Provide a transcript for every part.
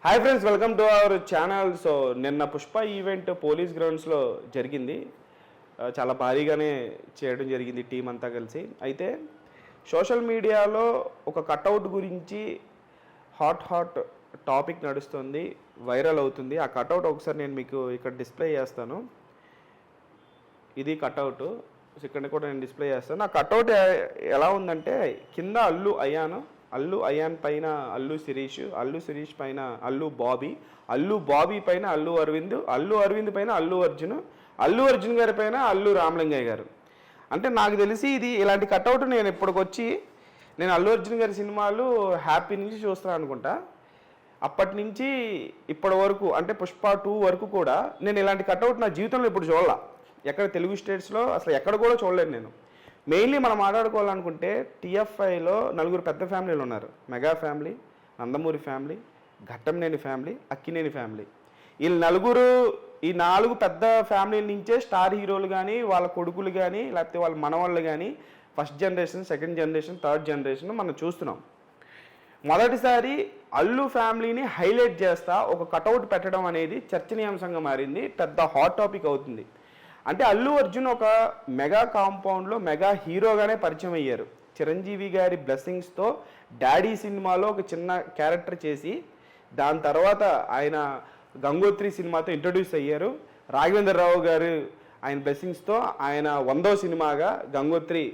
Hi friends, welcome to our channel. So నిన్న Pushpa event police గ్రౌండ్స్లో జరిగింది. చాలా భారీగానే చేయడం జరిగింది టీం అంతా కలిసి. అయితే సోషల్ మీడియాలో ఒక కటౌట్ గురించి హాట్ టాపిక్ నడుస్తుంది, వైరల్ అవుతుంది. ఆ కటౌట్ ఒకసారి నేను మీకు ఇక్కడ డిస్ప్లే చేస్తాను. ఇది కటౌట్, ఇక్కడ కూడా నేను డిస్ప్లే చేస్తాను. ఆ కటౌట్ ఎలా ఉందంటే కింద అల్లు అయాన్ పైన అల్లు శిరీష్ పైన అల్లు బాబీ పైన అల్లు అరవింద్ పైన అల్లు అర్జున్ గారి పైన అల్లు రామలింగయ్య గారు. అంటే నాకు తెలిసి ఇది ఇలాంటి కటౌట్ నేను ఇప్పటికొచ్చి అల్లు అర్జున్ గారి సినిమాలు హ్యాపీ నుంచి చూస్తున్నాను అనుకుంటా. అప్పటి నుంచి ఇప్పటి వరకు అంటే పుష్ప 2 వరకు కూడా నేను ఇలాంటి కటౌట్ నా జీవితంలో ఇప్పుడు చూడాల. ఎక్కడ తెలుగు స్టేట్స్లో అసలు ఎక్కడ కూడా చూడలేదు నేను. మెయిన్లీ మనం మాట్లాడుకోవాలనుకుంటే టీఎఫ్ఐలో 4 పెద్ద ఫ్యామిలీలు ఉన్నారు. Mega family, Nandamuri family, Ghattamaneni family, Akkineni family. ఈ 4 పెద్ద ఫ్యామిలీల నుంచే స్టార్ హీరోలు కానీ వాళ్ళ కొడుకులు కానీ లేకపోతే వాళ్ళ మనవాళ్ళు కానీ first generation, second generation, third generation మనం చూస్తున్నాం. మొదటిసారి అల్లు ఫ్యామిలీని హైలైట్ చేస్తా ఒక కటౌట్ పెట్టడం అనేది చర్చనీయాంశంగా మారింది, పెద్ద హాట్ టాపిక్ అవుతుంది. అంటే అల్లు అర్జున్ ఒక మెగా కాంపౌండ్లో మెగా హీరోగానే పరిచయం అయ్యారు. చిరంజీవి గారి బ్లెస్సింగ్స్తో డాడీ సినిమాలో ఒక చిన్న క్యారెక్టర్ చేసి దాని తర్వాత ఆయన గంగోత్రి సినిమాతో ఇంట్రడ్యూస్ అయ్యారు. రాఘవేంద్రరావు గారు ఆయన బ్లెస్సింగ్స్తో ఆయన 100వ సినిమాగా గంగోత్రి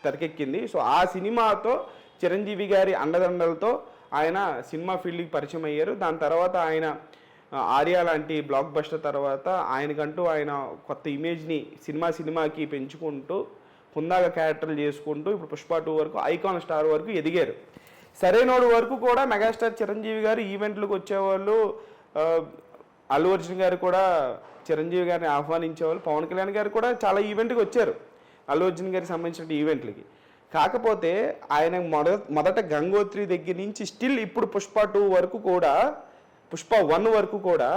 తెరకెక్కింది. సో ఆ సినిమాతో చిరంజీవి గారి అండదండలతో ఆయన సినిమా ఫీల్డ్కి పరిచయం అయ్యారు. దాని తర్వాత ఆయన ఆర్య లాంటి బ్లాక్ బస్టర్ తర్వాత ఆయనకంటూ ఆయన కొత్త ఇమేజ్ని సినిమాకి పెంచుకుంటూ హుందాగా క్యారెక్టర్లు చేసుకుంటూ ఇప్పుడు పుష్ప 2 వరకు ఐకాన్ స్టార్ వరకు ఎదిగారు. సరైనోడు వరకు కూడా మెగాస్టార్ చిరంజీవి గారు ఈవెంట్లకు వచ్చేవాళ్ళు. అల్లు అర్జున్ గారు కూడా చిరంజీవి గారిని ఆహ్వానించేవాళ్ళు. పవన్ కళ్యాణ్ గారు కూడా చాలా ఈవెంట్కి వచ్చారు అల్లు అర్జున్ గారికి సంబంధించిన ఈవెంట్లకి. కాకపోతే ఆయన మొదట గంగోత్రి దగ్గర నుంచి స్టిల్ ఇప్పుడు పుష్ప 2 వరకు కూడా, పుష్ప 1 వరకు కూడా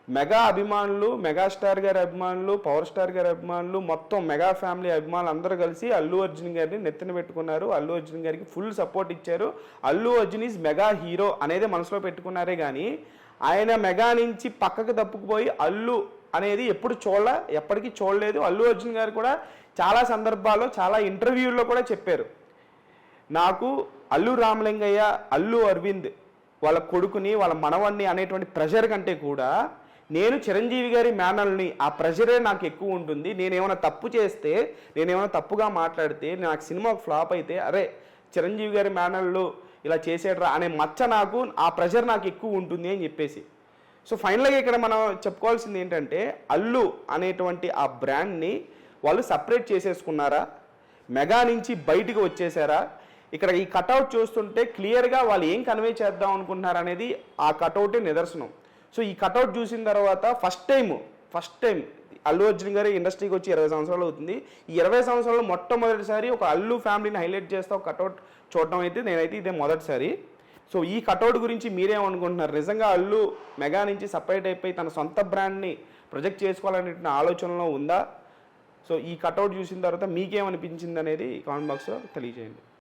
మెగా అభిమానులు, మెగాస్టార్ గారి అభిమానులు, పవర్ స్టార్ గారి అభిమానులు, మొత్తం మెగా ఫ్యామిలీ అభిమానులు అందరూ కలిసి అల్లు అర్జున్ గారిని నెత్తిన పెట్టుకున్నారు. అల్లు అర్జున్ గారికి ఫుల్ సపోర్ట్ ఇచ్చారు. Allu Arjun is mega hero అనేది మనసులో పెట్టుకున్నారే కానీ ఆయన మెగా నుంచి పక్కకు తప్పుకుపోయి అల్లు అనేది ఎప్పటికీ చూడలేదు. అల్లు అర్జున్ గారు కూడా చాలా సందర్భాల్లో చాలా ఇంటర్వ్యూల్లో కూడా చెప్పారు, నాకు అల్లు రామలింగయ్య, అల్లు అరవింద్ వాళ్ళ కొడుకుని, వాళ్ళ మనవన్ని అనేటువంటి ప్రెషర్ కంటే కూడా నేను చిరంజీవి గారి మేనల్ని, ఆ ప్రెషరే నాకు ఎక్కువ ఉంటుంది. నేనేమైనా తప్పు చేస్తే, నేనేమైనా తప్పుగా మాట్లాడితే, నాకు సినిమా ఫ్లాప్ అయితే అరే చిరంజీవి గారి మేనళ్ళు ఇలా చేసేట్రా అనే మచ్చ నాకు, ఆ ప్రెషర్ నాకు ఎక్కువ ఉంటుంది అని చెప్పేసి. సో ఫైనల్గా ఇక్కడ మనం చెప్పుకోవాల్సింది ఏంటంటే అల్లు అనేటువంటి ఆ బ్రాండ్ని వాళ్ళు సపరేట్ చేసేసుకున్నారా, మెగా నుంచి బయటికి వచ్చేసారా? ఇక్కడ ఈ కటౌట్ చూస్తుంటే క్లియర్గా వాళ్ళు ఏం కన్వే చేద్దాం అనుకుంటున్నారు అనేది ఆ కటౌటే నిదర్శనం. సో ఈ కటౌట్ చూసిన తర్వాత ఫస్ట్ టైం అల్లు అర్జున్ గారి ఇండస్ట్రీకి వచ్చి 20 సంవత్సరాలు అవుతుంది. ఈ 20 సంవత్సరాల్లో మొట్టమొదటిసారి ఒక అల్లు ఫ్యామిలీని హైలైట్ చేస్తే ఒక కటౌట్ చూడడం అయితే నేనైతే ఇదే మొదటిసారి. సో ఈ కటౌట్ గురించి మీరేమనుకుంటున్నారు? నిజంగా అల్లు మెగా నుంచి సపరేట్ అయిపోయి తన సొంత బ్రాండ్ని ప్రొజెక్ట్ చేసుకోవాలనే ఆలోచనలో ఉందా? సో ఈ కటౌట్ చూసిన తర్వాత మీకేమనిపించింది అనేది కామెంట్ బాక్స్లో తెలియజేయండి.